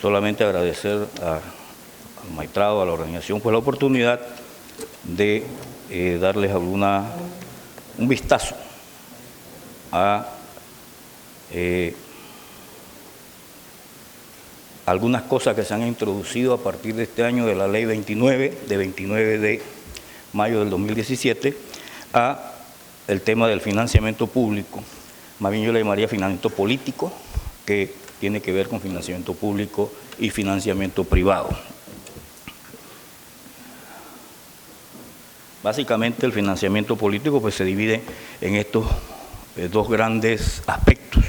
Solamente agradecer al maestrado, a la organización, por la oportunidad de darles un vistazo a algunas cosas que se han introducido a partir de este año de la Ley 29, de 29 de mayo del 2017, a el tema del financiamiento público. Más bien yo le llamaría financiamiento político, que tiene que ver con financiamiento público y financiamiento privado. Básicamente el financiamiento político pues se divide en estos dos grandes aspectos,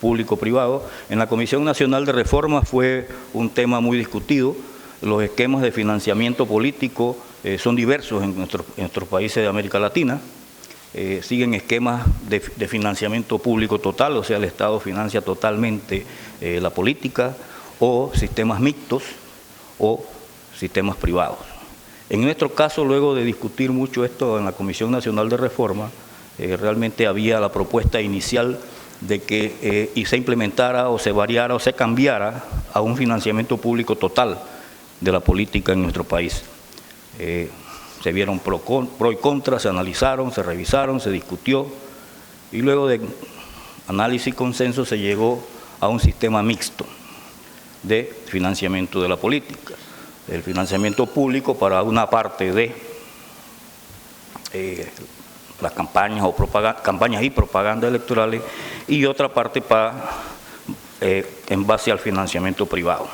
público-privado. En la Comisión Nacional de Reforma fue un tema muy discutido. Los esquemas de financiamiento político son diversos en nuestros países de América Latina. Siguen esquemas de financiamiento público total, o sea, el Estado financia totalmente la política, o sistemas mixtos o sistemas privados. En nuestro caso, luego de discutir mucho esto en la Comisión Nacional de Reforma, realmente había la propuesta inicial de que se implementara o se variara o se cambiara a un financiamiento público total de la política en nuestro país. Se vieron pro y contra, se analizaron, se revisaron, se discutió y luego de análisis y consenso se llegó a un sistema mixto de financiamiento de la política. El financiamiento público para una parte de las campañas campañas y propaganda electorales y otra parte en base al financiamiento privado.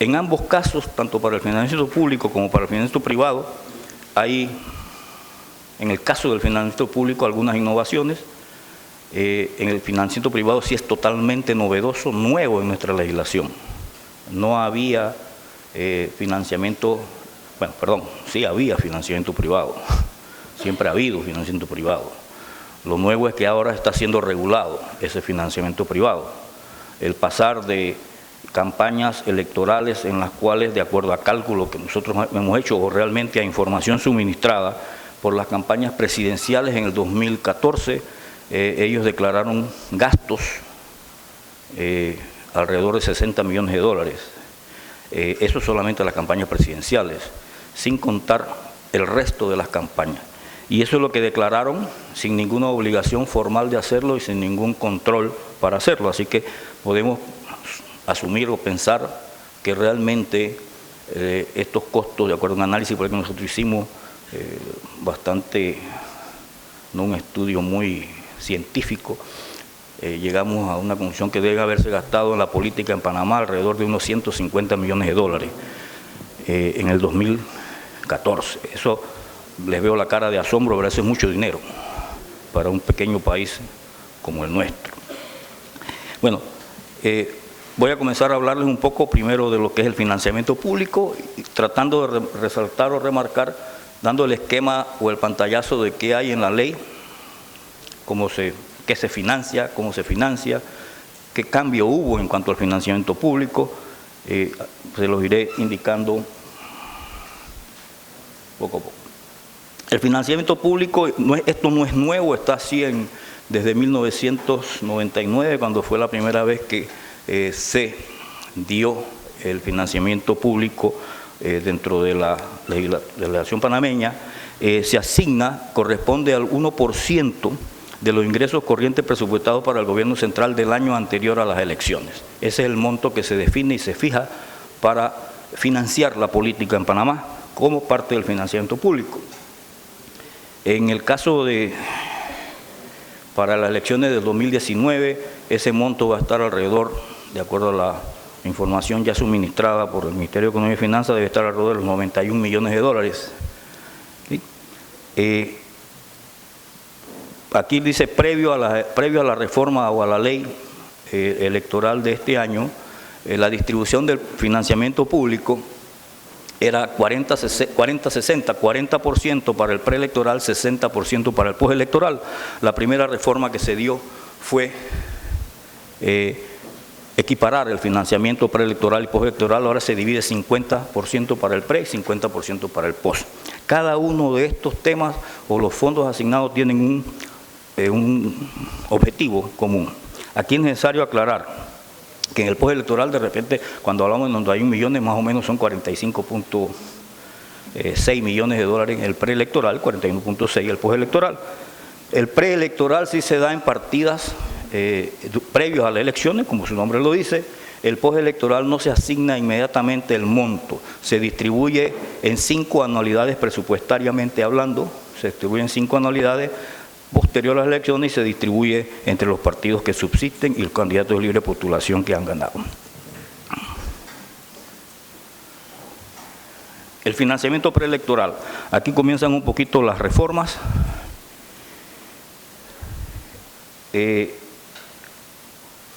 En ambos casos, tanto para el financiamiento público como para el financiamiento privado, hay, en el caso del financiamiento público, algunas innovaciones. En el financiamiento privado sí es totalmente novedoso, nuevo en nuestra legislación. No había financiamiento, bueno, perdón, sí había financiamiento privado, siempre ha habido financiamiento privado. Lo nuevo es que ahora está siendo regulado ese financiamiento privado. El pasar de campañas electorales en las cuales, de acuerdo a cálculos que nosotros hemos hecho o realmente a información suministrada por las campañas presidenciales en el 2014, ellos declararon gastos alrededor de 60 millones de dólares. Eso solamente las campañas presidenciales, sin contar el resto de las campañas. Y eso es lo que declararon sin ninguna obligación formal de hacerlo y sin ningún control para hacerlo. Así que podemos asumir o pensar que realmente estos costos, de acuerdo a un análisis por el que nosotros hicimos no un estudio muy científico, llegamos a una conclusión que debe haberse gastado en la política en Panamá alrededor de unos 150 millones de dólares en el 2014. Eso les veo la cara de asombro, pero eso es mucho dinero para un pequeño país como el nuestro. Bueno, voy a comenzar a hablarles un poco primero de lo que es el financiamiento público, tratando de resaltar o remarcar, dando el esquema o el pantallazo de qué hay en la ley, qué se financia, cómo se financia, qué cambio hubo en cuanto al financiamiento público. Se los iré indicando poco a poco. El financiamiento público, esto no es nuevo, está así desde 1999, cuando fue la primera vez que se dio el financiamiento público dentro de la legislación panameña. Se asigna, corresponde al 1% de los ingresos corrientes presupuestados para el gobierno central del año anterior a las elecciones. Ese es el monto que se define y se fija para financiar la política en Panamá como parte del financiamiento público. En el caso para las elecciones del 2019, ese monto va a estar alrededor, de acuerdo a la información ya suministrada por el Ministerio de Economía y Finanzas, debe estar alrededor de los 91 millones de dólares. ¿Sí? Aquí dice, previo a la reforma o a la ley electoral de este año, la distribución del financiamiento público era 40-60, 40% para el preelectoral, 60% para el postelectoral. La primera reforma que se dio fue equiparar el financiamiento preelectoral y postelectoral. Ahora se divide 50% para el pre y 50% para el post. Cada uno de estos temas o los fondos asignados tienen un objetivo común. Aquí es necesario aclarar que en el postelectoral, de repente, cuando hablamos de 91 millones, más o menos son 45.6 millones de dólares en el preelectoral, 41.6 el postelectoral. El preelectoral sí se da en partidas previos a las elecciones, como su nombre lo dice. El postelectoral no se asigna inmediatamente el monto, se distribuye en 5 anualidades presupuestariamente hablando, se distribuye en 5 anualidades posterior a las elecciones y se distribuye entre los partidos que subsisten y los candidatos de libre postulación que han ganado. El financiamiento preelectoral. Aquí comienzan un poquito las reformas.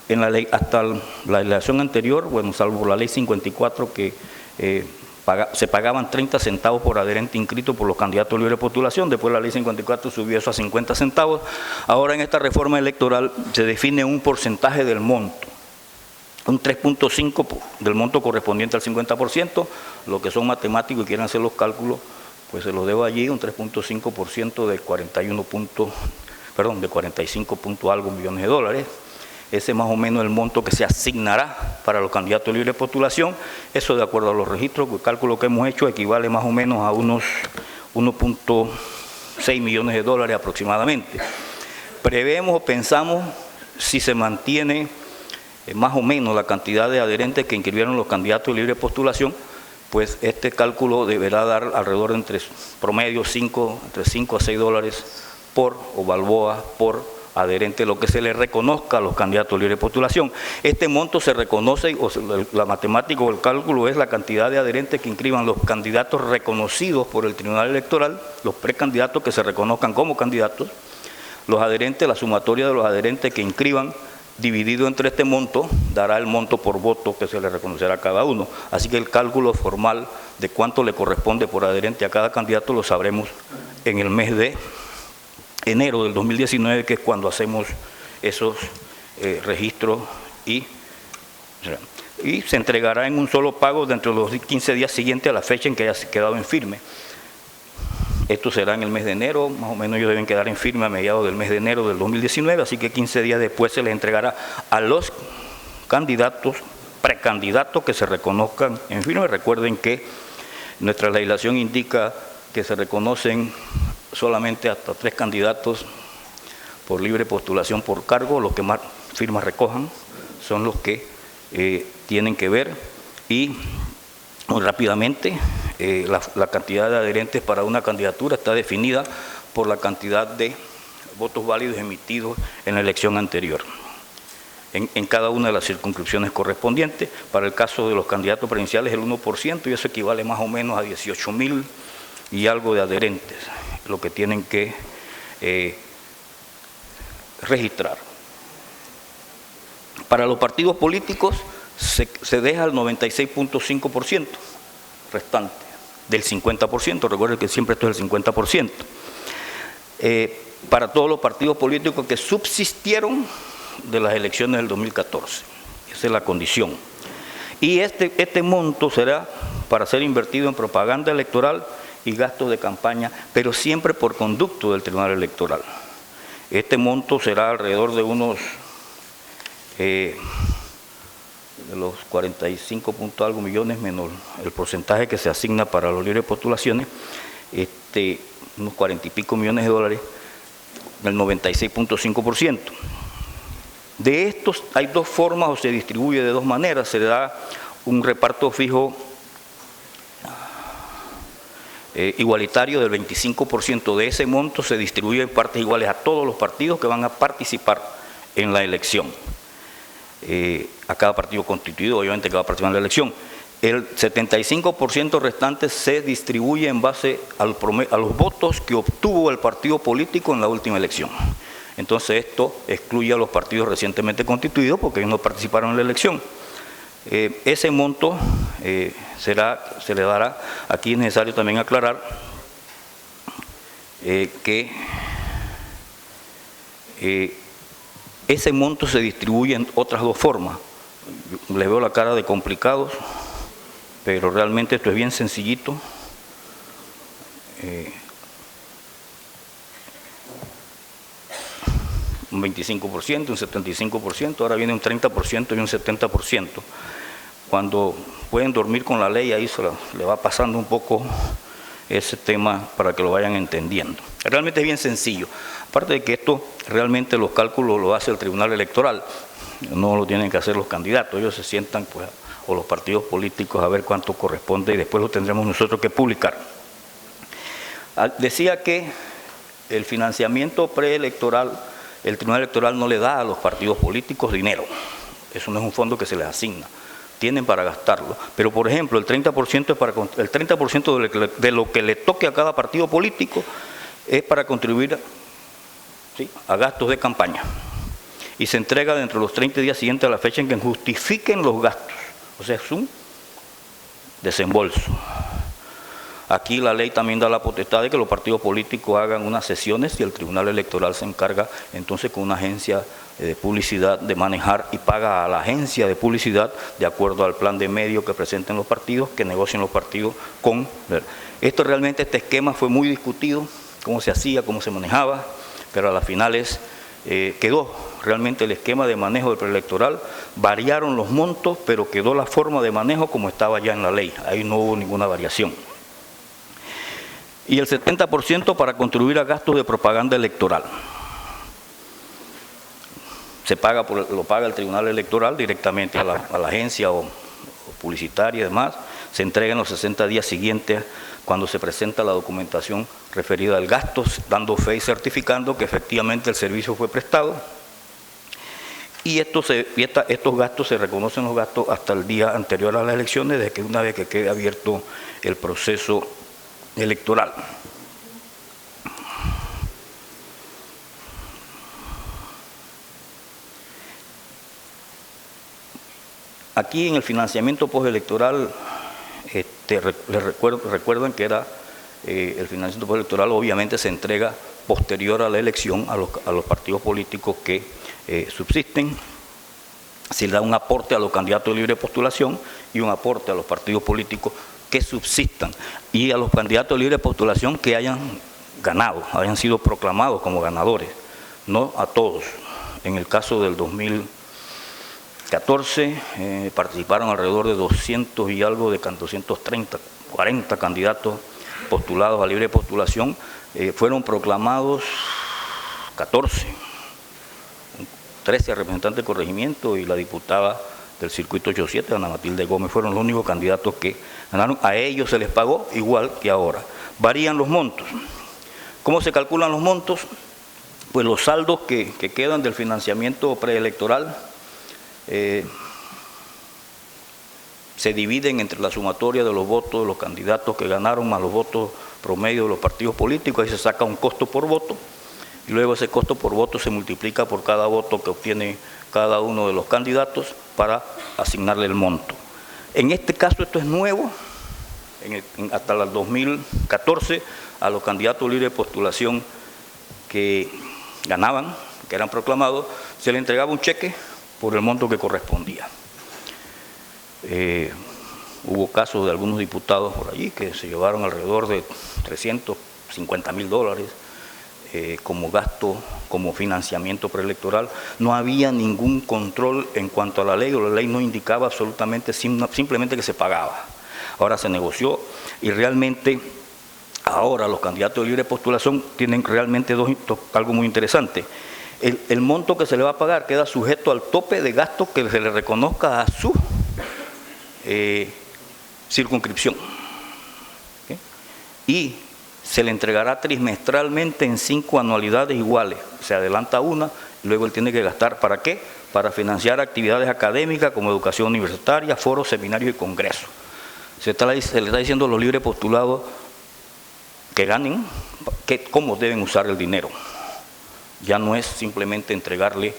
En la ley, hasta la elección anterior, bueno, salvo la ley 54 que se pagaban 30 centavos por adherente inscrito por los candidatos de libre postulación, después la ley 54 subió eso a 50 centavos, ahora en esta reforma electoral se define un porcentaje del monto, un 3.5 del monto correspondiente al 50%, los que son matemáticos y quieren hacer los cálculos, pues se los debo allí, un 3.5% de 45 punto algo millones de dólares. Ese es más o menos el monto que se asignará para los candidatos de libre postulación. Eso, de acuerdo a los registros, el cálculo que hemos hecho, equivale más o menos a unos 1.6 millones de dólares aproximadamente. Prevemos o pensamos, si se mantiene más o menos la cantidad de adherentes que inscribieron los candidatos de libre postulación, pues este cálculo deberá dar alrededor de entre 5 a 6 dólares por o balboa por adherente, lo que se le reconozca a los candidatos de libre postulación. Este monto se reconoce, la matemática o el cálculo es la cantidad de adherentes que inscriban los candidatos reconocidos por el Tribunal Electoral, los precandidatos que se reconozcan como candidatos, los adherentes, la sumatoria de los adherentes que inscriban, dividido entre este monto, dará el monto por voto que se le reconocerá a cada uno. Así que el cálculo formal de cuánto le corresponde por adherente a cada candidato lo sabremos en el mes de enero del 2019, que es cuando hacemos esos registros y se entregará en un solo pago dentro de los 15 días siguientes a la fecha en que haya quedado en firme. Esto será en el mes de enero, más o menos ellos deben quedar en firme a mediados del mes de enero del 2019, así que 15 días después se les entregará a los candidatos, precandidatos que se reconozcan en firme. Recuerden que nuestra legislación indica que se reconocen solamente hasta 3 candidatos por libre postulación por cargo, los que más firmas recojan son los que tienen que ver, y muy rápidamente la cantidad de adherentes para una candidatura está definida por la cantidad de votos válidos emitidos en la elección anterior, en cada una de las circunscripciones correspondientes. Para el caso de los candidatos provinciales el 1%, y eso equivale más o menos a 18.000 y algo de adherentes, lo que tienen que registrar. Para los partidos políticos se deja el 96.5% restante del 50%, recuerden que siempre esto es el 50%. Para todos los partidos políticos que subsistieron de las elecciones del 2014, esa es la condición. Y este monto será para ser invertido en propaganda electoral y gastos de campaña, pero siempre por conducto del Tribunal Electoral. Este monto será alrededor de unos de los 45 punto algo millones menos el porcentaje que se asigna para los libres postulaciones, unos 40 y pico millones de dólares, el 96.5%. De estos hay 2 formas, o se distribuye de 2 maneras. Se da un reparto fijo igualitario del 25% de ese monto, se distribuye en partes iguales a todos los partidos que van a participar en la elección. A cada partido constituido, obviamente, que va a participar en la elección. El 75% restante se distribuye en base a los votos que obtuvo el partido político en la última elección. Entonces esto excluye a los partidos recientemente constituidos porque ellos no participaron en la elección. Ese monto se le dará, aquí es necesario también aclarar que ese monto se distribuye en otras 2 formas. Les veo la cara de complicados, pero realmente esto es bien sencillito. un 25%, un 75%, ahora viene un 30% y un 70%. Cuando pueden dormir con la ley, ahí le va pasando un poco ese tema para que lo vayan entendiendo. Realmente es bien sencillo. Aparte de que esto, realmente los cálculos lo hace el Tribunal Electoral, no lo tienen que hacer los candidatos, ellos se sientan, pues, o los partidos políticos, a ver cuánto corresponde y después lo tendremos nosotros que publicar. Decía que el financiamiento preelectoral, el Tribunal Electoral no le da a los partidos políticos dinero, eso no es un fondo que se les asigna, tienen para gastarlo, pero por ejemplo el 30% es para, el 30% de lo que le toque a cada partido político es para contribuir, ¿sí?, a gastos de campaña, y se entrega dentro de los 30 días siguientes a la fecha en que justifiquen los gastos, o sea, es un desembolso. Aquí la ley también da la potestad de que los partidos políticos hagan unas sesiones y el Tribunal Electoral se encarga entonces con una agencia de publicidad de manejar y paga a la agencia de publicidad de acuerdo al plan de medios que presenten los partidos, que negocien los partidos con... Esto realmente, este esquema fue muy discutido, cómo se hacía, cómo se manejaba, pero a las finales quedó realmente el esquema de manejo del preelectoral, variaron los montos, pero quedó la forma de manejo como estaba ya en la ley, ahí no hubo ninguna variación. Y el 70% para contribuir a gastos de propaganda electoral. Se paga lo paga el Tribunal Electoral directamente a la agencia o publicitaria y demás, se entrega en los 60 días siguientes cuando se presenta la documentación referida al gasto, dando fe y certificando que efectivamente el servicio fue prestado. Y estos gastos se reconocen los gastos hasta el día anterior a las elecciones, desde que una vez que quede abierto el proceso electoral. Aquí en el financiamiento postelectoral, recuerdan que era el financiamiento postelectoral obviamente se entrega posterior a la elección a los partidos políticos que subsisten. Se le da un aporte a los candidatos de libre postulación y un aporte a los partidos políticos que subsistan y a los candidatos de libre postulación que hayan ganado, hayan sido proclamados como ganadores, no a todos. En el caso del 2014 participaron alrededor de 200 y algo de 230, 40 candidatos postulados a libre postulación, fueron proclamados 14, 13 representantes de corregimiento y la diputada del circuito 87, Ana Matilde Gómez, fueron los únicos candidatos que ganaron. A ellos se les pagó igual que ahora. Varían los montos. ¿Cómo se calculan los montos? Pues los saldos que quedan del financiamiento preelectoral se dividen entre la sumatoria de los votos de los candidatos que ganaron más los votos promedio de los partidos políticos, ahí se saca un costo por voto y luego ese costo por voto se multiplica por cada voto que obtiene cada uno de los candidatos para asignarle el monto. En este caso esto es nuevo, hasta el 2014 a los candidatos libres de postulación que ganaban, que eran proclamados, se les entregaba un cheque por el monto que correspondía. Hubo casos de algunos diputados por allí que se llevaron alrededor de $350,000 como gasto, como financiamiento preelectoral. No había ningún control en cuanto a la ley, o la ley no indicaba absolutamente, simplemente que se pagaba. Ahora se negoció y realmente ahora los candidatos de libre postulación tienen realmente algo muy interesante. El monto que se le va a pagar queda sujeto al tope de gastos que se le reconozca a su circunscripción. ¿Okay? Y se le entregará trimestralmente en 5 anualidades iguales. Se adelanta una y luego él tiene que gastar, ¿para qué? Para financiar actividades académicas como educación universitaria, foros, seminarios y congresos. Se le está diciendo a los libres postulados que ganen, cómo deben usar el dinero. Ya no es simplemente entregarle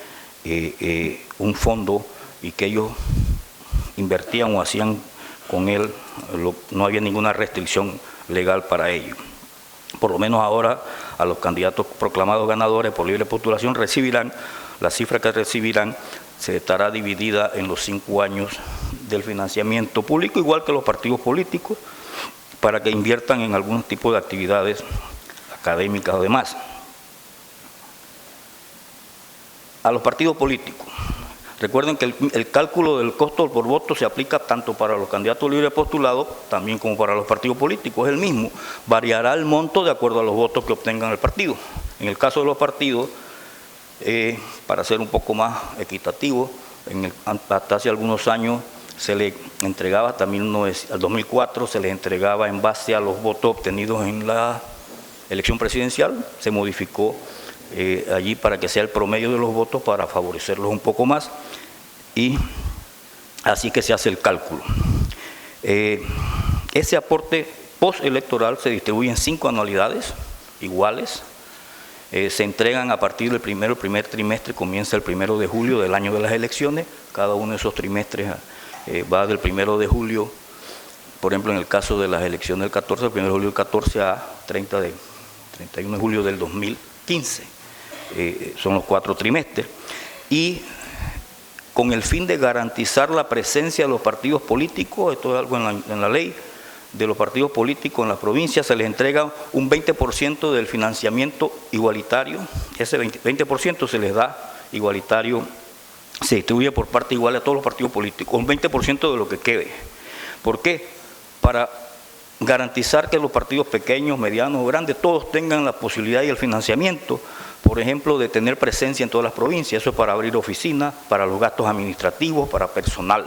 un fondo y que ellos invertían o hacían con él, no había ninguna restricción legal para ello. Por lo menos ahora a los candidatos proclamados ganadores por libre postulación recibirán, la cifra que recibirán se estará dividida en los 5 años del financiamiento público, igual que los partidos políticos, para que inviertan en algún tipo de actividades académicas o demás. A los partidos políticos. Recuerden que el cálculo del costo por voto se aplica tanto para los candidatos libres postulados, también como para los partidos políticos, es el mismo. Variará el monto de acuerdo a los votos que obtengan el partido. En el caso de los partidos, para ser un poco más equitativo, hasta hace algunos años se le entregaba, también al 2004 se les entregaba en base a los votos obtenidos en la elección presidencial, se modificó allí para que sea el promedio de los votos para favorecerlos un poco más, y así que se hace el cálculo. Ese aporte postelectoral se distribuye en 5 anualidades iguales, se entregan a partir del el primer trimestre comienza el 1 de julio del año de las elecciones, cada uno de esos trimestres va del 1 de julio, por ejemplo en el caso de las elecciones del 14, del 1 de julio del 14 a 31 de julio del 2015, son los 4 trimestres, y con el fin de garantizar la presencia de los partidos políticos, esto es algo en la ley, de los partidos políticos en las provincias, se les entrega un 20% del financiamiento igualitario, ese 20% se les da igualitario, se distribuye por parte igual a todos los partidos políticos, un 20% de lo que quede. ¿Por qué? Para garantizar que los partidos pequeños, medianos o grandes, todos tengan la posibilidad y el financiamiento, por ejemplo, de tener presencia en todas las provincias. Eso es para abrir oficinas, para los gastos administrativos, para personal.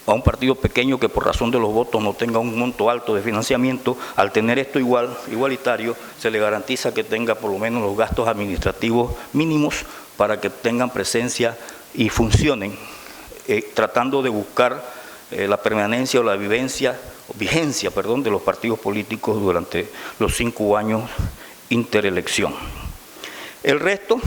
A un partido pequeño que por razón de los votos no tenga un monto alto de financiamiento, al tener esto igualitario, se le garantiza que tenga por lo menos los gastos administrativos mínimos para que tengan presencia y funcionen, tratando de buscar la permanencia o la vigencia de los partidos políticos durante los 5 años interelección. El resto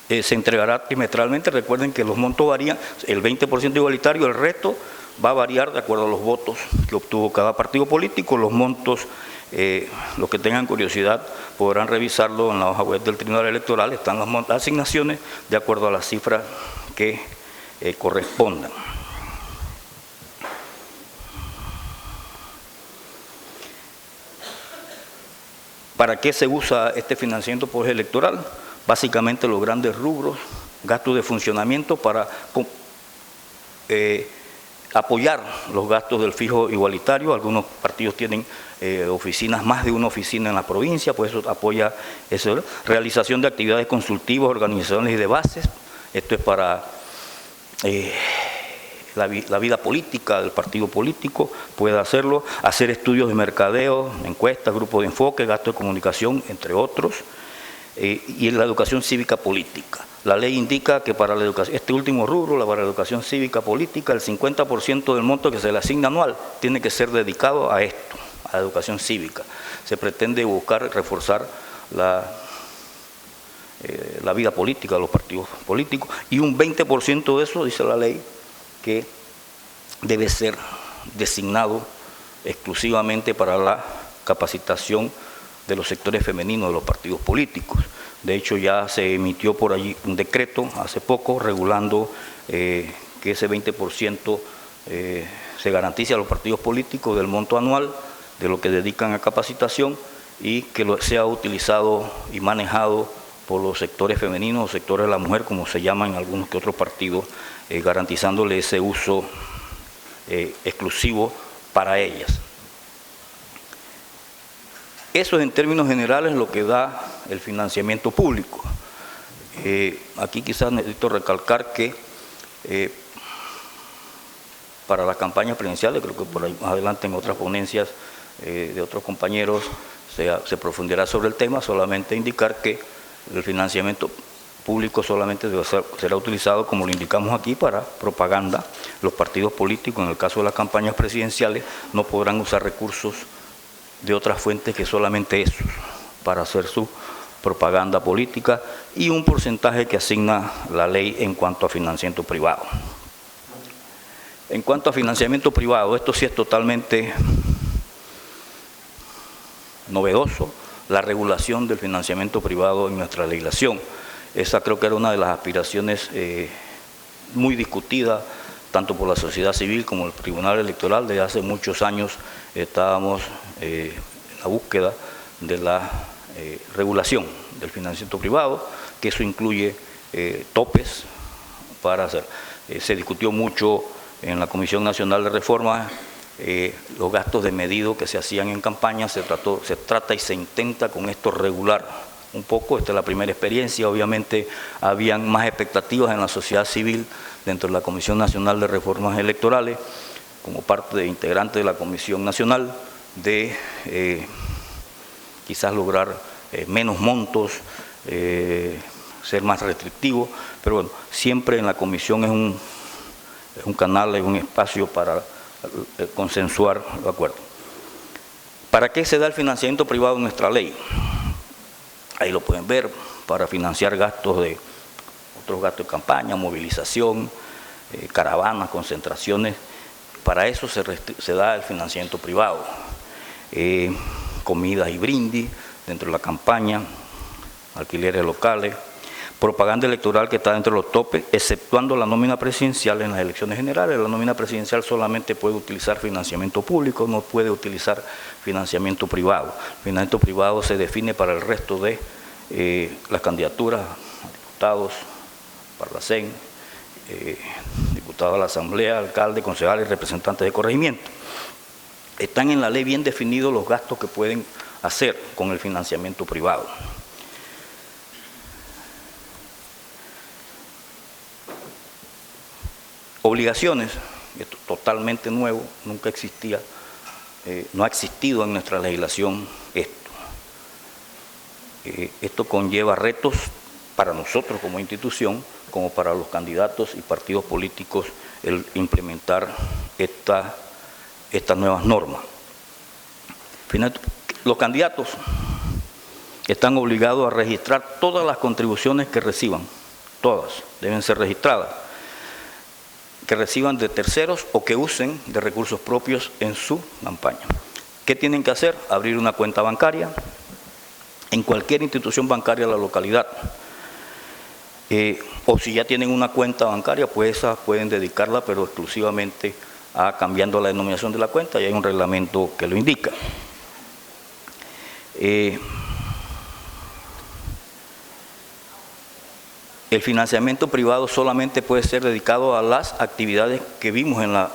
se entregará trimestralmente. Recuerden que los montos varían, el 20% igualitario, el resto va a variar de acuerdo a los votos que obtuvo cada partido político. Los montos, los que tengan curiosidad podrán revisarlo en la hoja web del Tribunal Electoral, están las asignaciones de acuerdo a las cifras que correspondan. ¿Para qué se usa este financiamiento postelectoral? Básicamente los grandes rubros, gastos de funcionamiento para apoyar los gastos del fijo igualitario. Algunos partidos tienen oficinas, más de una oficina en la provincia, pues eso apoya eso. Realización de actividades consultivas, organizaciones y de bases, esto es para la vida política del partido político, puede hacerlo, hacer estudios de mercadeo, encuestas, grupos de enfoque, gastos de comunicación, entre otros. Y en la educación cívica política. La ley indica que para la educación, este último rubro, para la educación cívica política, el 50% del monto que se le asigna anual tiene que ser dedicado a esto, a la educación cívica. Se pretende buscar reforzar la vida política de los partidos políticos, y un 20% de eso, dice la ley, que debe ser designado exclusivamente para la capacitación de los sectores femeninos de los partidos políticos. De hecho, ya se emitió por allí un decreto hace poco regulando que ese 20% se garantice a los partidos políticos del monto anual de lo que dedican a capacitación, y que sea utilizado y manejado por los sectores femeninos o sectores de la mujer, como se llaman en algunos que otros partidos, garantizándole ese uso exclusivo para ellas. Eso es en términos generales lo que da el financiamiento público. Aquí quizás necesito recalcar que para las campañas presidenciales, creo que por ahí más adelante en otras ponencias de otros compañeros se profundizará sobre el tema, solamente indicar que el financiamiento público solamente será utilizado, como lo indicamos aquí, para propaganda. Los partidos políticos, en el caso de las campañas presidenciales, no podrán usar recursos de otras fuentes que solamente esos, para hacer su propaganda política, y un porcentaje que asigna la ley en cuanto a financiamiento privado. En cuanto a financiamiento privado, esto sí es totalmente novedoso, la regulación del financiamiento privado en nuestra legislación. Esa creo que era una de las aspiraciones muy discutida tanto por la sociedad civil como el Tribunal Electoral. Desde hace muchos años estábamos en la búsqueda de la regulación del financiamiento privado, que eso incluye topes para hacer. Se discutió mucho en la Comisión Nacional de Reforma los gastos de medido que se hacían en campaña. Se trata y se intenta con esto regular un poco. Esta es la primera experiencia. Obviamente habían más expectativas en la sociedad civil dentro de la Comisión Nacional de Reformas Electorales, como parte de integrante de la Comisión Nacional, de quizás lograr menos montos, ser más restrictivo, pero bueno, siempre en la comisión es un canal, es un espacio para consensuar el acuerdo. ¿Para qué se da el financiamiento privado en nuestra ley? Ahí lo pueden ver, para financiar gastos de otros gastos de campaña, movilización, caravanas, concentraciones. Para eso se da el financiamiento privado. Comidas y brindis dentro de la campaña, alquileres locales, propaganda electoral que está dentro de los topes, exceptuando la nómina presidencial en las elecciones generales. La nómina presidencial solamente puede utilizar financiamiento público, no puede utilizar financiamiento privado. El financiamiento privado se define para el resto de las candidaturas a diputados, Parlacén, diputados a la Asamblea, alcaldes, concejales, representantes de corregimiento. Están en la ley bien definidos los gastos que pueden hacer con el financiamiento privado. Obligaciones, esto es totalmente nuevo, nunca existía, no ha existido en nuestra legislación esto. Esto conlleva retos para nosotros como institución, como para los candidatos y partidos políticos, el implementar estas nuevas normas. Los candidatos están obligados a registrar todas las contribuciones que reciban, todas deben ser registradas, que reciban de terceros o que usen de recursos propios en su campaña. ¿Qué tienen que hacer? Abrir una cuenta bancaria en cualquier institución bancaria de la localidad. O si ya tienen una cuenta bancaria, pues esa pueden dedicarla, pero exclusivamente a cambiando la denominación de la cuenta, y hay un reglamento que lo indica. El financiamiento privado solamente puede ser dedicado a las actividades que vimos en la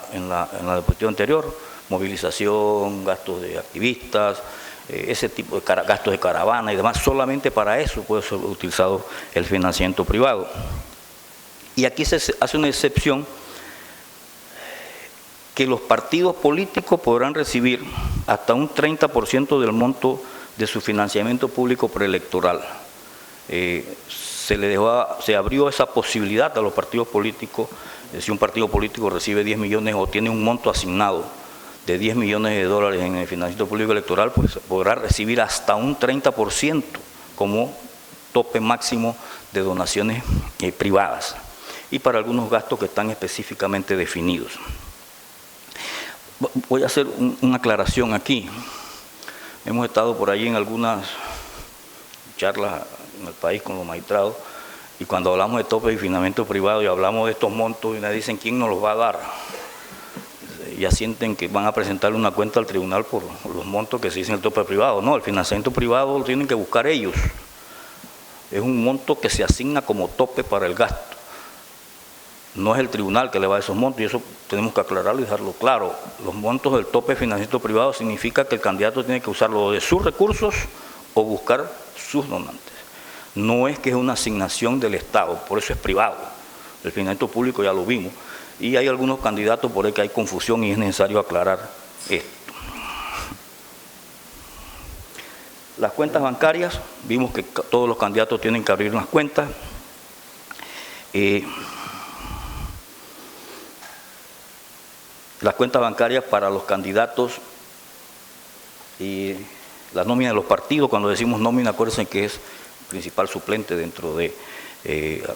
diapositiva anterior, movilización, gastos de activistas, ese tipo de gastos de caravana y demás. Solamente para eso puede ser utilizado el financiamiento privado. Y aquí se hace una excepción, que los partidos políticos podrán recibir hasta un 30% del monto de su financiamiento público preelectoral. Se abrió esa posibilidad a los partidos políticos. Si un partido político recibe 10 millones o tiene un monto asignado de 10 millones de dólares en el financiamiento público electoral, pues podrá recibir hasta un 30% como tope máximo de donaciones privadas, y para algunos gastos que están específicamente definidos. Voy a hacer una aclaración aquí. Hemos estado por allí en algunas charlas en el país con los magistrados, y cuando hablamos de tope y financiamiento privado y hablamos de estos montos, y me dicen quién nos los va a dar. Ya sienten que van a presentarle una cuenta al tribunal por los montos que se dicen el tope privado. No, el financiamiento privado lo tienen que buscar ellos. Es un monto que se asigna como tope para el gasto. No es el tribunal que le va a esos montos, y eso tenemos que aclararlo y dejarlo claro. Los montos del tope de financiamiento privado significa que el candidato tiene que usarlo de sus recursos o buscar sus donantes. No es que es una asignación del Estado, por eso es privado. El financiamiento público ya lo vimos, y hay algunos candidatos por ahí que hay confusión y es necesario aclarar esto. Las cuentas bancarias, vimos que todos los candidatos tienen que abrir unas cuentas. Las cuentas bancarias para los candidatos y la nómina de los partidos. Cuando decimos nómina, acuérdense que es principal suplente dentro de,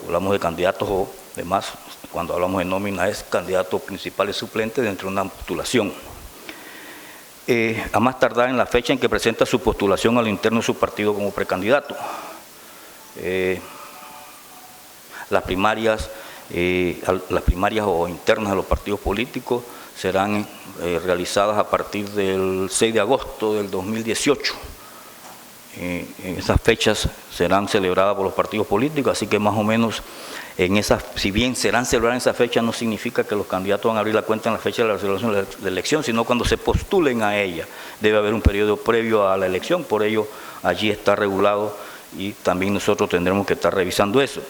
hablamos de candidatos o demás, cuando hablamos de nómina es candidato principal y suplente dentro de una postulación. A más tardar en la fecha en que presenta su postulación a lo interno de su partido como precandidato. Las primarias las primarias o internas de los partidos políticos serán realizadas a partir del 6 de agosto del 2018. Esas fechas serán celebradas por los partidos políticos, así que más o menos si bien serán celebradas en esa fecha, no significa que los candidatos van a abrir la cuenta en la fecha de la celebración de la elección, sino cuando se postulen a ella. Debe haber un periodo previo a la elección, por ello allí está regulado y también nosotros tendremos que estar revisando eso.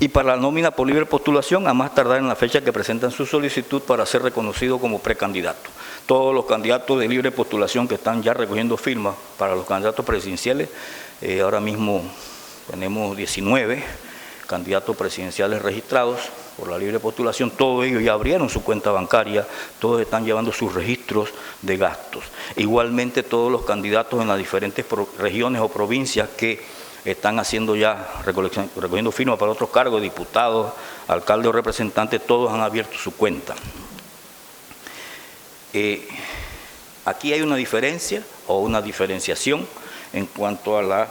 Y para la nómina por libre postulación, a más tardar en la fecha que presentan su solicitud para ser reconocido como precandidato. Todos los candidatos de libre postulación que están ya recogiendo firmas para los candidatos presidenciales, ahora mismo tenemos 19 candidatos presidenciales registrados por la libre postulación, todos ellos ya abrieron su cuenta bancaria, todos están llevando sus registros de gastos. Igualmente todos los candidatos en las diferentes regiones o provincias que están haciendo ya, recogiendo firmas para otros cargos, diputados, alcaldes o representantes, todos han abierto su cuenta. Aquí hay una diferencia o una diferenciación en cuanto a la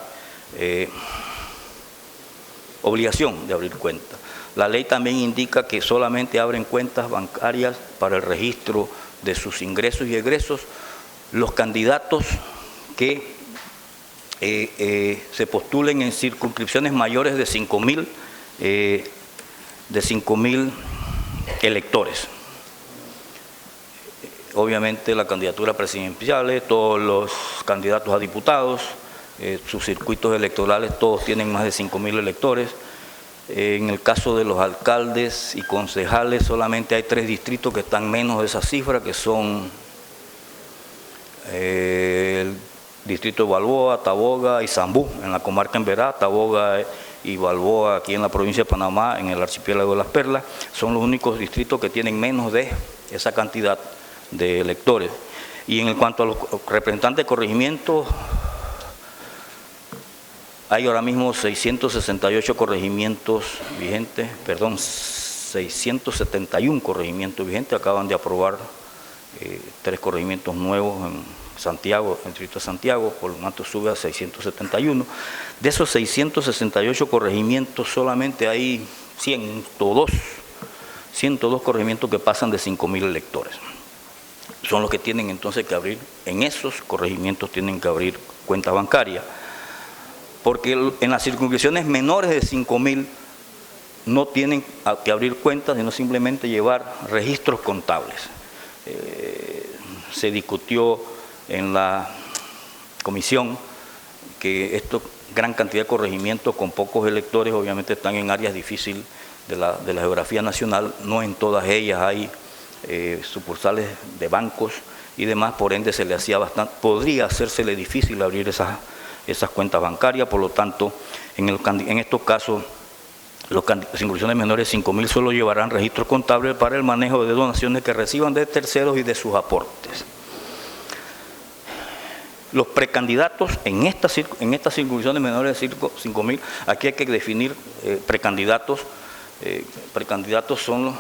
obligación de abrir cuenta. La ley también indica que solamente abren cuentas bancarias para el registro de sus ingresos y egresos los candidatos que se postulen en circunscripciones mayores de 5.000 electores. Obviamente la candidatura presidencial, todos los candidatos a diputados, sus circuitos electorales, todos tienen más de 5.000 electores. En el caso de los alcaldes y concejales, solamente hay 3 distritos que están menos de esa cifra, que son el distrito de Balboa, Taboga y Zambú, en la comarca Emberá. Taboga y Balboa aquí en la provincia de Panamá, en el archipiélago de las Perlas, son los únicos distritos que tienen menos de esa cantidad de electores. Y en cuanto a los representantes de corregimiento, hay ahora mismo 668 corregimientos vigentes, 671 corregimientos vigentes. Acaban de aprobar 3 corregimientos nuevos en Santiago, en el distrito de Santiago, por lo tanto sube a 671. De esos 668 corregimientos, solamente hay 102 corregimientos que pasan de 5.000 electores. Son los que tienen entonces que abrir, en esos corregimientos tienen que abrir cuenta bancaria, porque en las circunscripciones menores de 5.000 no tienen que abrir cuentas, sino simplemente llevar registros contables. Se discutió en la comisión que esta gran cantidad de corregimientos con pocos electores obviamente están en áreas difíciles de la geografía nacional, no en todas ellas hay sucursales de bancos y demás, por ende se le hacía podría hacérsele difícil abrir esas cuentas bancarias. Por lo tanto, en estos casos, las circunscripciones menores de 5.000 solo llevarán registros contables para el manejo de donaciones que reciban de terceros y de sus aportes. Los precandidatos en estas circunscripciones menores de 5.000, aquí hay que definir precandidatos. Precandidatos son los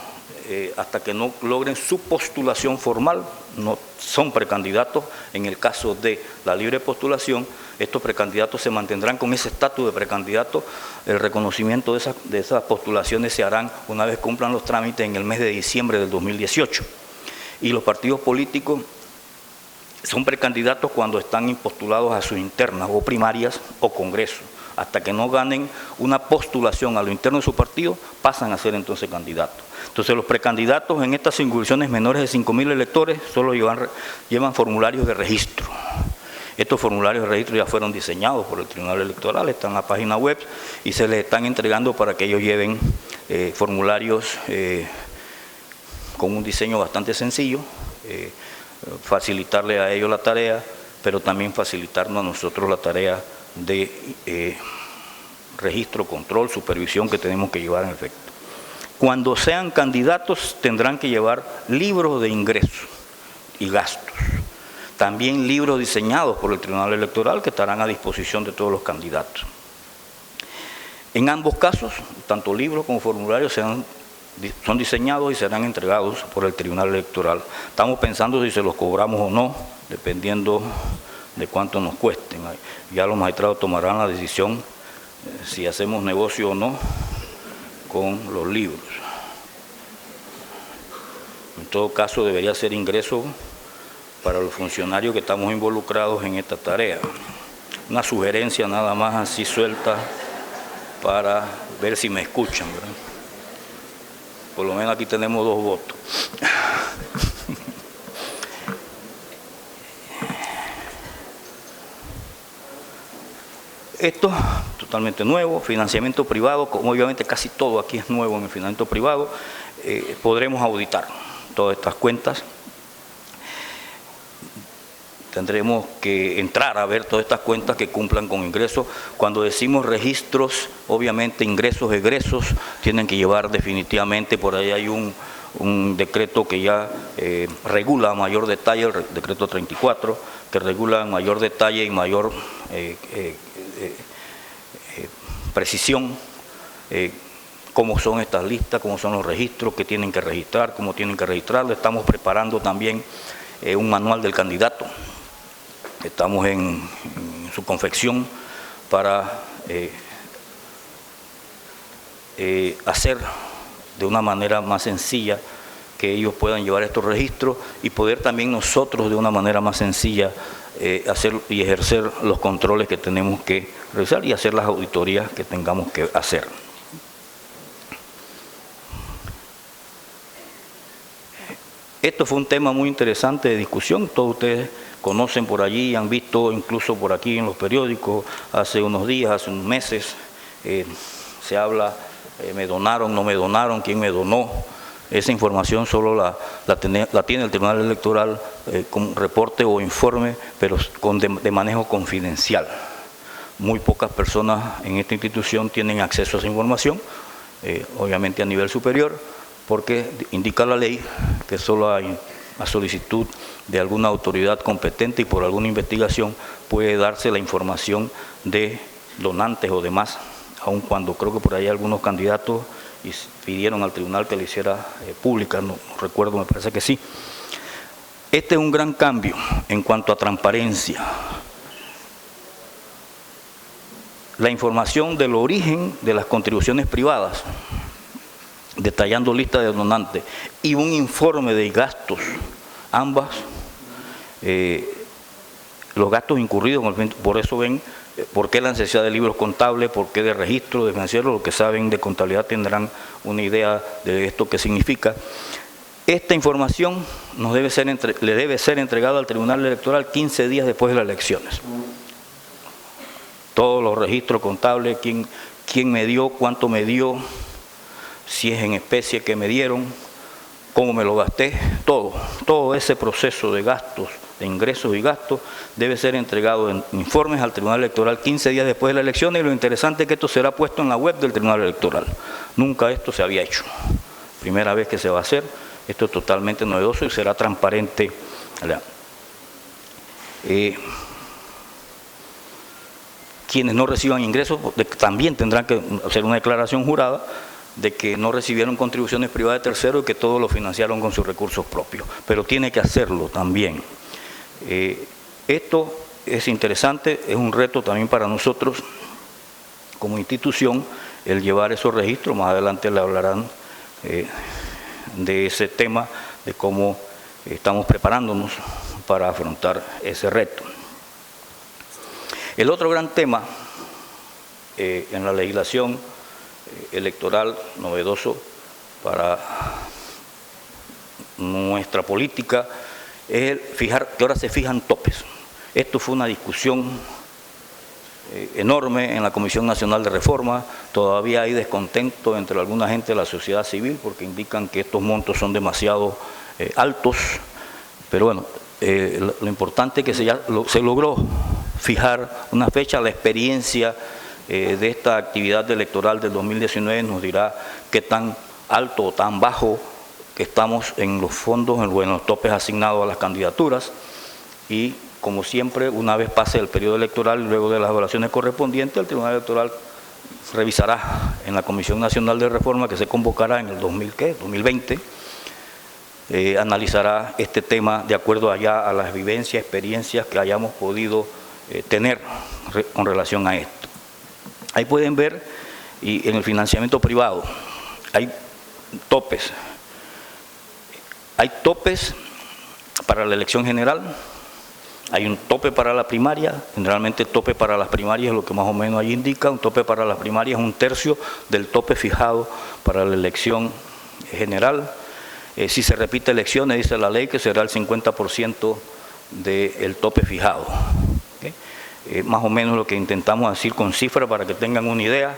hasta que no logren su postulación formal, no son precandidatos. En el caso de la libre postulación, estos precandidatos se mantendrán con ese estatus de precandidato. El reconocimiento de esas postulaciones se harán una vez cumplan los trámites en el mes de diciembre del 2018. Y los partidos políticos son precandidatos cuando están impostulados a sus internas o primarias o congresos. Hasta que no ganen una postulación a lo interno de su partido, pasan a ser entonces candidatos. Entonces los precandidatos en estas circunscripciones menores de 5.000 electores solo llevan formularios de registro. Estos formularios de registro ya fueron diseñados por el Tribunal Electoral, están en la página web y se les están entregando para que ellos lleven formularios con un diseño bastante sencillo, facilitarle a ellos la tarea, pero también facilitarnos a nosotros la tarea de registro, control, supervisión que tenemos que llevar en efecto. Cuando sean candidatos tendrán que llevar libros de ingresos y gastos, también libros diseñados por el Tribunal Electoral que estarán a disposición de todos los candidatos. En ambos casos, tanto libros como formularios son diseñados y serán entregados por el Tribunal Electoral. Estamos pensando si se los cobramos o no, dependiendo de cuánto nos cuesten. Ya los magistrados tomarán la decisión si hacemos negocio o no con los libros. En todo caso, debería ser ingreso para los funcionarios que estamos involucrados en esta tarea. Una sugerencia nada más así suelta para ver si me escuchan, ¿verdad? Por lo menos aquí tenemos 2 votos. Esto totalmente nuevo, financiamiento privado, como obviamente casi todo aquí es nuevo en el financiamiento privado, podremos auditar todas estas cuentas. Tendremos que entrar a ver todas estas cuentas que cumplan con ingresos. Cuando decimos registros, obviamente ingresos, egresos, tienen que llevar definitivamente, por ahí hay un decreto que ya regula a mayor detalle, el decreto 34, que regula en mayor detalle y mayor precisión cómo son estas listas, cómo son los registros, qué tienen que registrar, cómo tienen que registrarlo. Estamos preparando también un manual del candidato. Estamos en su confección para hacer de una manera más sencilla que ellos puedan llevar estos registros y poder también nosotros de una manera más sencilla hacer y ejercer los controles que tenemos que realizar y hacer las auditorías que tengamos que hacer. Esto fue un tema muy interesante de discusión, todos ustedes conocen por allí, han visto incluso por aquí en los periódicos, hace unos días, hace unos meses, se habla, me donaron, no me donaron, quién me donó. Esa información solo la tiene el Tribunal Electoral con reporte o informe, pero de manejo confidencial. Muy pocas personas en esta institución tienen acceso a esa información, obviamente a nivel superior, porque indica la ley que solo hay a solicitud de alguna autoridad competente y por alguna investigación puede darse la información de donantes o demás, aun cuando creo que por ahí algunos candidatos y pidieron al tribunal que le hiciera pública, no recuerdo, me parece que sí. Este es un gran cambio en cuanto a transparencia. La información del origen de las contribuciones privadas, detallando listas de donantes, y un informe de gastos, ambas, los gastos incurridos, por eso ven por qué la necesidad de libros contables, por qué de registro, de financiero, los que saben de contabilidad tendrán una idea de esto que significa. Esta información le debe ser entregada al Tribunal Electoral 15 días después de las elecciones. Todos los registros contables, quién me dio, cuánto me dio, si es en especie que me dieron, cómo me lo gasté, todo ese proceso de gastos, de ingresos y gastos, debe ser entregado en informes al Tribunal Electoral 15 días después de la elección, y lo interesante es que esto será puesto en la web del Tribunal Electoral. Nunca esto se había hecho. Primera vez que se va a hacer, esto es totalmente novedoso y será transparente. Quienes no reciban ingresos también tendrán que hacer una declaración jurada de que no recibieron contribuciones privadas de terceros y que todos lo financiaron con sus recursos propios, pero tiene que hacerlo también. Esto es interesante, es un reto también para nosotros como institución el llevar esos registros. Más adelante le hablarán de ese tema, de cómo estamos preparándonos para afrontar ese reto. El otro gran tema en la legislación electoral novedoso para nuestra política es el fijar, que ahora se fijan topes. Esto fue una discusión enorme en la Comisión Nacional de Reforma. Todavía hay descontento entre alguna gente de la sociedad civil porque indican que estos montos son demasiado altos, pero bueno, lo importante es que se logró fijar una fecha. La experiencia de esta actividad electoral del 2019 nos dirá qué tan alto o tan bajo que estamos en los fondos, en los topes asignados a las candidaturas, y como siempre, una vez pase el periodo electoral, luego de las evaluaciones correspondientes, el Tribunal Electoral revisará en la Comisión Nacional de Reforma, que se convocará en el 2020, analizará este tema de acuerdo allá a las vivencias, experiencias que hayamos podido tener con relación a esto. Ahí pueden ver, y en el financiamiento privado, hay topes. Hay topes para la elección general, hay un tope para la primaria, generalmente tope para las primarias es lo que más o menos ahí indica, un tope para las primarias es 1/3 del tope fijado para la elección general. Si se repite elecciones, dice la ley que será el 50% del tope fijado. ¿Okay? Más o menos lo que intentamos decir con cifras para que tengan una idea.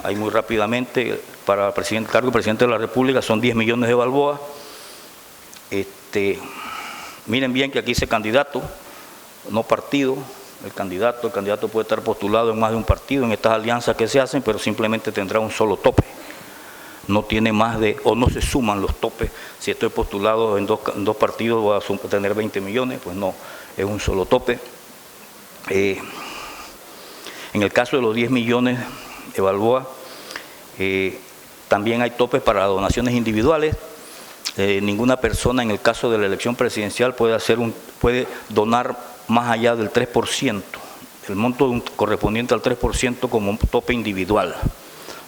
Ahí muy rápidamente, para el cargo de presidente de la República son 10 millones de balboas. Miren bien que aquí dice candidato, no partido. El candidato puede estar postulado en más de un partido en estas alianzas que se hacen, pero simplemente tendrá un solo tope. No tiene más de, o no se suman los topes. Si estoy postulado en dos partidos voy a tener 20 millones, pues no, es un solo tope. En el caso de los 10 millones de balboa, también hay topes para donaciones individuales. Ninguna persona en el caso de la elección presidencial puede donar más allá del 3%, el monto correspondiente al 3% como un tope individual.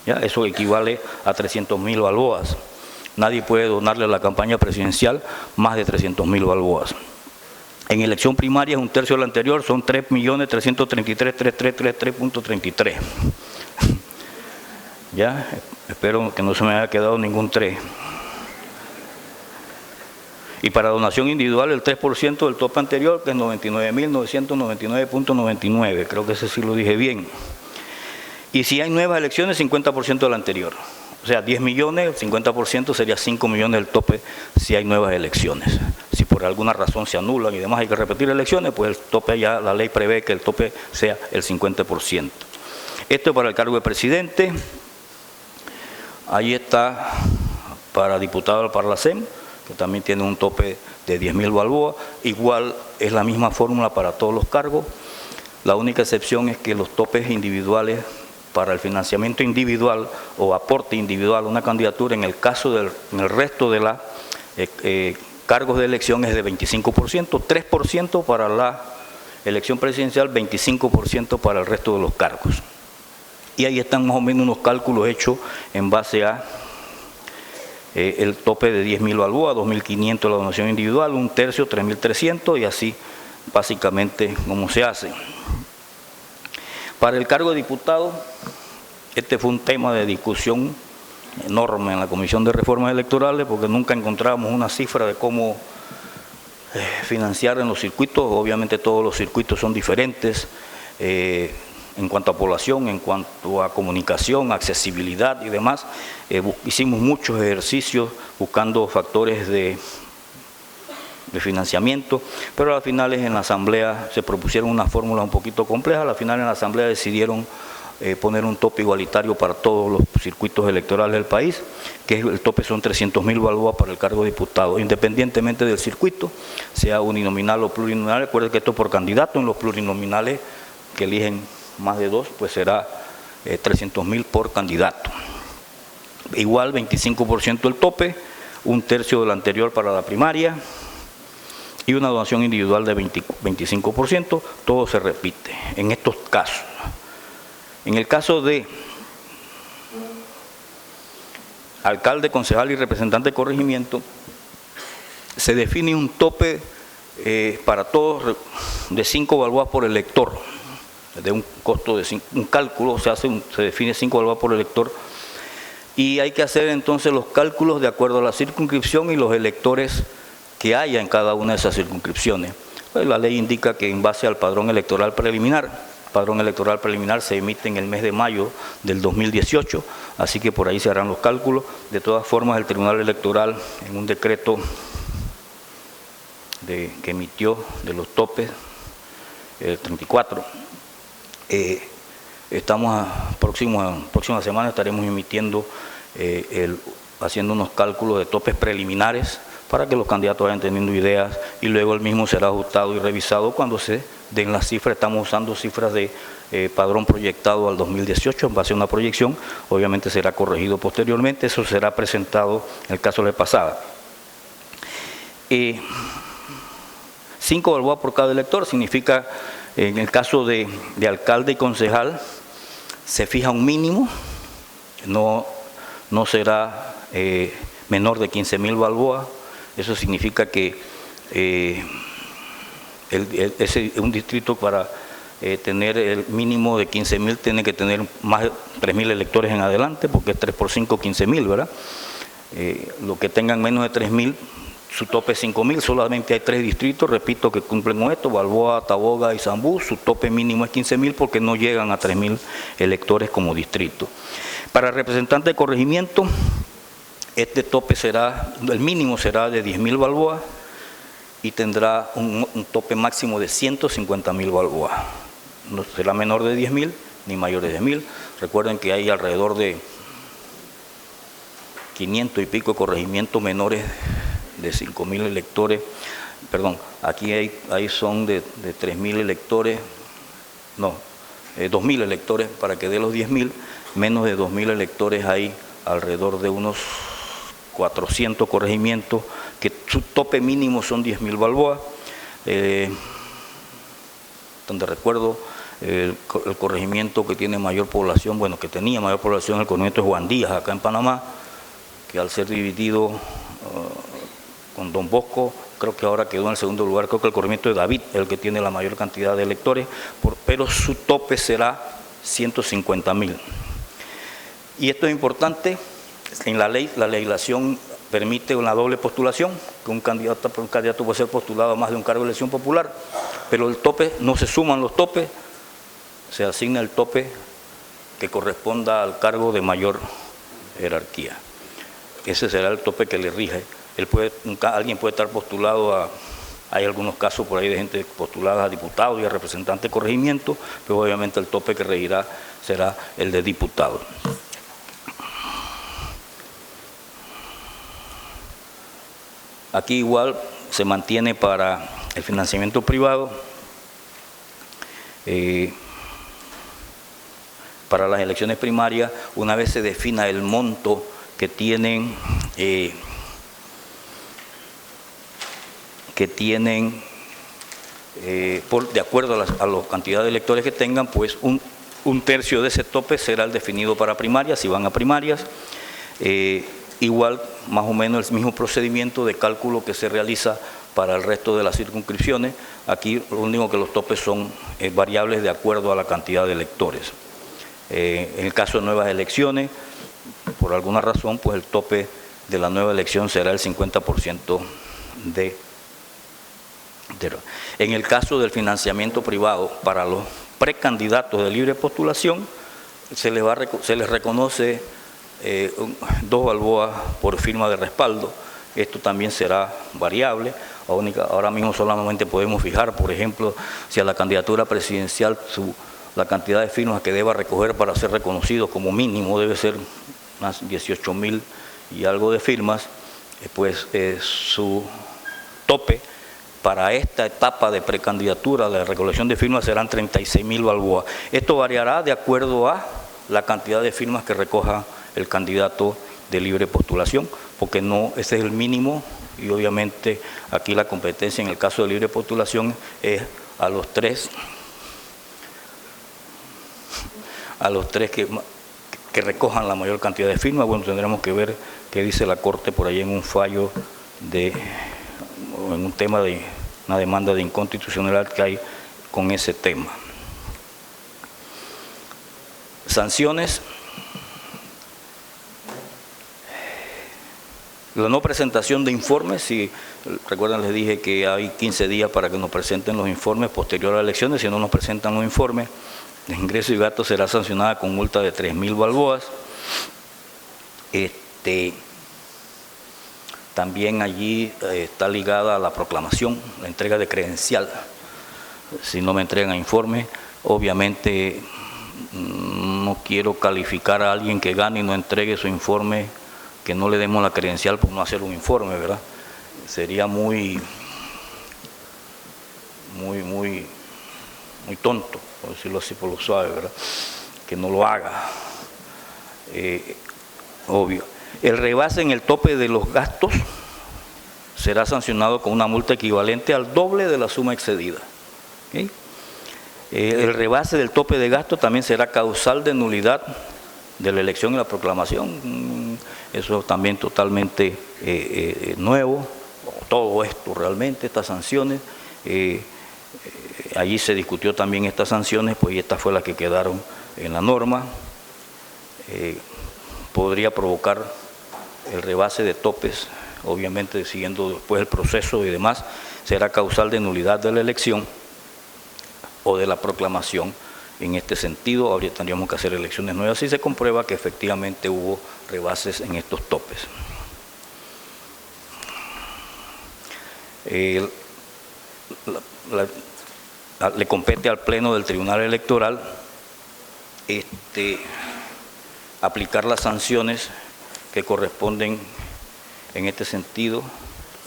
¿Ya? Eso equivale a 300.000 balboas. Nadie puede donarle a la campaña presidencial más de 300.000 balboas. En elección primaria es 1/3 de la anterior, son 3.333.3333.33. Ya, espero que no se me haya quedado ningún 3. Y para donación individual el 3% del tope anterior, que es 99.999.99, creo que ese sí lo dije bien. Y si hay nuevas elecciones, 50% del anterior. O sea, 10 millones, el 50% sería 5 millones del tope si hay nuevas elecciones. Si por alguna razón se anulan y demás hay que repetir elecciones, pues el tope ya, la ley prevé que el tope sea el 50%. Esto es para el cargo de presidente. Ahí está para diputado del Parlacén, que también tiene un tope de 10.000 balboas. Igual es la misma fórmula para todos los cargos. La única excepción es que los topes individuales para el financiamiento individual o aporte individual a una candidatura, en el caso en el resto de los cargos de elección es de 25%, 3% para la elección presidencial, 25% para el resto de los cargos. Y ahí están más o menos unos cálculos hechos en base a el tope de 10.000 balboas, 2.500 la donación individual, 1/3, 3.300 y así básicamente como se hace. Para el cargo de diputado, este fue un tema de discusión enorme en la Comisión de Reformas Electorales porque nunca encontramos una cifra de cómo financiar en los circuitos. Obviamente todos los circuitos son diferentes en cuanto a población, en cuanto a comunicación, accesibilidad y demás. Hicimos muchos ejercicios buscando factores de financiamiento, pero al final en la Asamblea se propusieron una fórmula un poquito compleja. Al final en la Asamblea decidieron poner un tope igualitario para todos los circuitos electorales del país, que el tope son 300.000 balboas para el cargo de diputado, independientemente del circuito, sea uninominal o plurinominal. Recuerden que esto es por candidato. En los plurinominales que eligen más de 2, pues será 300.000 por candidato. Igual 25% del tope, 1/3 del anterior para la primaria y una donación individual de 25%, todo se repite en estos casos. En el caso de alcalde, concejal y representante de corregimiento, se define un tope para todos de 5 balboas por elector, de un costo de un cálculo, se define 5 balboas por elector, y hay que hacer entonces los cálculos de acuerdo a la circunscripción y los electores que haya en cada una de esas circunscripciones. Pues la ley indica que en base al padrón electoral preliminar, el padrón electoral preliminar se emite en el mes de mayo del 2018, así que por ahí se harán los cálculos. De todas formas, el Tribunal Electoral, en un decreto que emitió de los topes, el 34, próxima semana estaremos emitiendo, haciendo unos cálculos de topes preliminares para que los candidatos vayan teniendo ideas y luego el mismo será ajustado y revisado cuando se den las cifras. Estamos usando cifras de padrón proyectado al 2018 en base a una proyección, obviamente será corregido posteriormente, eso será presentado en el caso de la pasada. 5 balboas por cada elector significa, en el caso de alcalde y concejal, se fija un mínimo, no no será menor de 15.000 balboas. Eso significa que un distrito para tener el mínimo de 15.000 tiene que tener más de 3.000 electores en adelante, porque es 3 por 5, 15.000, ¿verdad? Los que tengan menos de 3.000, su tope es 5.000, solamente hay 3 distritos, repito, que cumplen con esto: Balboa, Taboga y Zambú. Su tope mínimo es 15.000 porque no llegan a 3.000 electores como distrito. Para representante de corregimiento, este tope será, el mínimo será de 10.000 balboas y tendrá un tope máximo de 150.000 balboas. No será menor de 10.000 ni mayor de 10.000. Recuerden que hay alrededor de 500 y pico de corregimientos menores de 5.000 electores. Perdón, aquí hay son de 3.000 electores, no, 2.000 electores para que dé los 10.000, menos de 2.000 electores hay alrededor de unos 400 corregimientos que su tope mínimo son 10.000 balboas. Donde recuerdo el corregimiento que tiene mayor población, bueno, que tenía mayor población, el corregimiento de Juan Díaz, acá en Panamá, que al ser dividido con Don Bosco, creo que ahora quedó en el segundo lugar. Creo que el corregimiento de David es el que tiene la mayor cantidad de electores, pero su tope será 150.000. Y esto es importante. En la ley, la legislación permite una doble postulación, que un candidato puede ser postulado a más de un cargo de elección popular, pero el tope, no se suman los topes, se asigna el tope que corresponda al cargo de mayor jerarquía. Ese será el tope que le rige. Alguien puede estar postulado hay algunos casos por ahí de gente postulada a diputado y a representante de corregimiento, pero obviamente el tope que regirá será el de diputado. Aquí igual se mantiene para el financiamiento privado. Para las elecciones primarias, una vez se defina el monto que tienen, de acuerdo a la cantidad de electores que tengan, pues un tercio de ese tope será el definido para primarias, si van a primarias. Igual, más o menos el mismo procedimiento de cálculo que se realiza para el resto de las circunscripciones. Aquí lo único que los topes son variables de acuerdo a la cantidad de electores. En el caso de nuevas elecciones, por alguna razón, pues el tope de la nueva elección será el 50% En el caso del financiamiento privado para los precandidatos de libre postulación, se les reconoce 2 balboas por firma de respaldo. Esto también será variable. Ahora mismo solamente podemos fijar, por ejemplo, si a la candidatura presidencial la cantidad de firmas que deba recoger para ser reconocido como mínimo debe ser unas 18.000 y algo de firmas, pues su tope para esta etapa de precandidatura, de recolección de firmas, serán 36.000 balboas. Esto variará de acuerdo a la cantidad de firmas que recoja el candidato de libre postulación, porque ese es el mínimo, y obviamente aquí la competencia en el caso de libre postulación es a los tres que recojan la mayor cantidad de firmas. Bueno, tendremos que ver qué dice la Corte por ahí en un fallo en un tema de una demanda de inconstitucionalidad que hay con ese tema. Sanciones. La no presentación de informes, si recuerdan les dije que hay 15 días para que nos presenten los informes posterior a las elecciones. Si no nos presentan los informes, de ingreso y gasto será sancionada con multa de 3.000 balboas. También allí está ligada a la proclamación, la entrega de credencial. Si no me entregan informe, obviamente no quiero calificar a alguien que gane y no entregue su informe, que no le demos la credencial por no hacer un informe, ¿verdad? Sería muy tonto, por decirlo así, por lo suave, ¿verdad? Que no lo haga. Obvio. El rebase en el tope de los gastos será sancionado con una multa equivalente al doble de la suma excedida. ¿Okay? El rebase del tope de gasto también será causal de nulidad de la elección y la proclamación, eso es también totalmente nuevo, todo esto realmente, estas sanciones, allí se discutió también estas sanciones, pues y estas fue las que quedaron en la norma. Podría provocar el rebase de topes, obviamente siguiendo después el proceso y demás, será causal de nulidad de la elección o de la proclamación. En este sentido, ahora tendríamos que hacer elecciones nuevas si se comprueba que efectivamente hubo rebases en estos topes. Le compete al Pleno del Tribunal Electoral aplicar las sanciones que corresponden en este sentido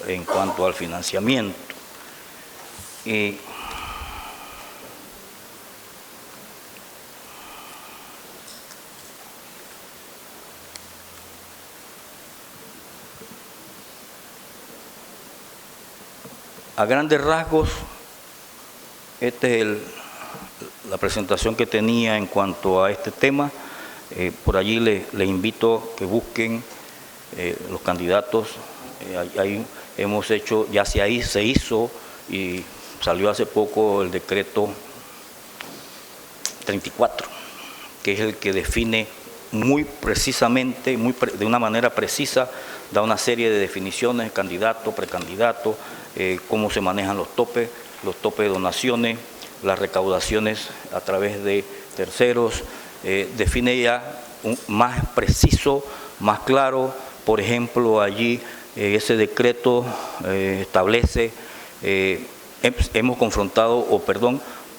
en cuanto al financiamiento. A grandes rasgos, esta es la presentación que tenía en cuanto a este tema. Por allí le invito que busquen los candidatos. Ahí hemos hecho, ya se hizo y salió hace poco el decreto 34, que es el que define muy precisamente, de una manera precisa, da una serie de definiciones, candidato, precandidato, cómo se manejan los topes de donaciones, las recaudaciones a través de terceros, define ya más preciso, más claro. Por ejemplo, allí ese decreto establece,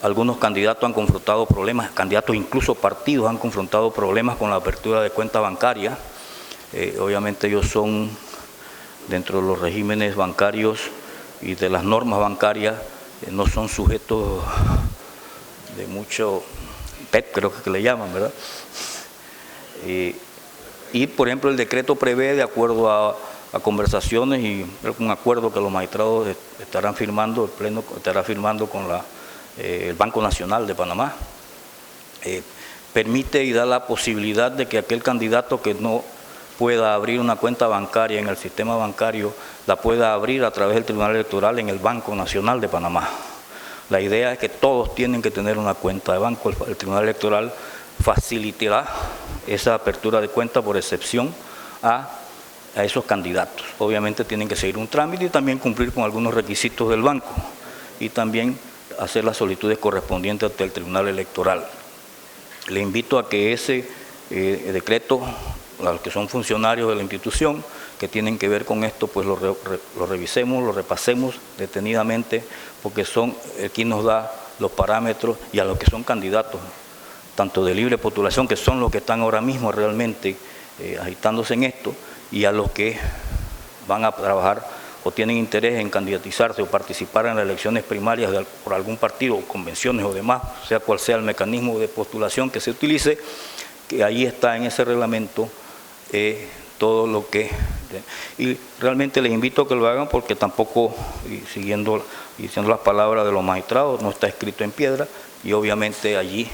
algunos candidatos han confrontado problemas, candidatos incluso partidos han confrontado problemas con la apertura de cuenta bancaria. Obviamente ellos son, dentro de los regímenes bancarios y de las normas bancarias, no son sujetos de mucho PEP, creo que le llaman, ¿verdad? Y por ejemplo el decreto prevé, de acuerdo a conversaciones y un acuerdo que los magistrados estarán firmando, el Pleno estará firmando con el Banco Nacional de Panamá, permite y da la posibilidad de que aquel candidato que no pueda abrir una cuenta bancaria en el sistema bancario, la pueda abrir a través del Tribunal Electoral en el Banco Nacional de Panamá. La idea es que todos tienen que tener una cuenta de banco. El Tribunal Electoral facilitará esa apertura de cuenta por excepción a esos candidatos. Obviamente tienen que seguir un trámite y también cumplir con algunos requisitos del banco y también hacer las solicitudes correspondientes ante el Tribunal Electoral. Le invito a que ese decreto, a los que son funcionarios de la institución, que tienen que ver con esto, pues lo revisemos, lo repasemos detenidamente, porque son quien nos da los parámetros, y a los que son candidatos, tanto de libre postulación, que son los que están ahora mismo realmente agitándose en esto, y a los que van a trabajar o tienen interés en candidatizarse o participar en las elecciones primarias por algún partido, o convenciones o demás, sea cual sea el mecanismo de postulación que se utilice, que ahí está en ese reglamento todo lo que... Y realmente les invito a que lo hagan, porque tampoco, siguiendo las palabras de los magistrados, no está escrito en piedra, y obviamente allí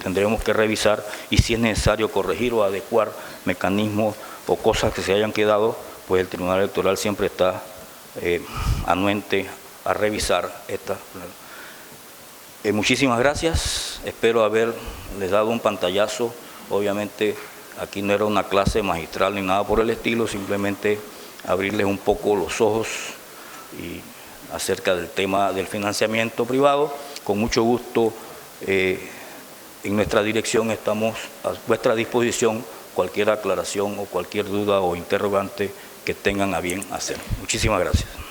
tendremos que revisar, y si es necesario corregir o adecuar mecanismos o cosas que se hayan quedado, pues el Tribunal Electoral siempre está anuente a revisar esta. Muchísimas gracias, espero haberles dado un pantallazo. Obviamente aquí no era una clase magistral ni nada por el estilo, simplemente abrirles un poco los ojos y acerca del tema del financiamiento privado. Con mucho gusto, en nuestra dirección estamos a vuestra disposición, cualquier aclaración o cualquier duda o interrogante que tengan a bien hacer. Muchísimas gracias.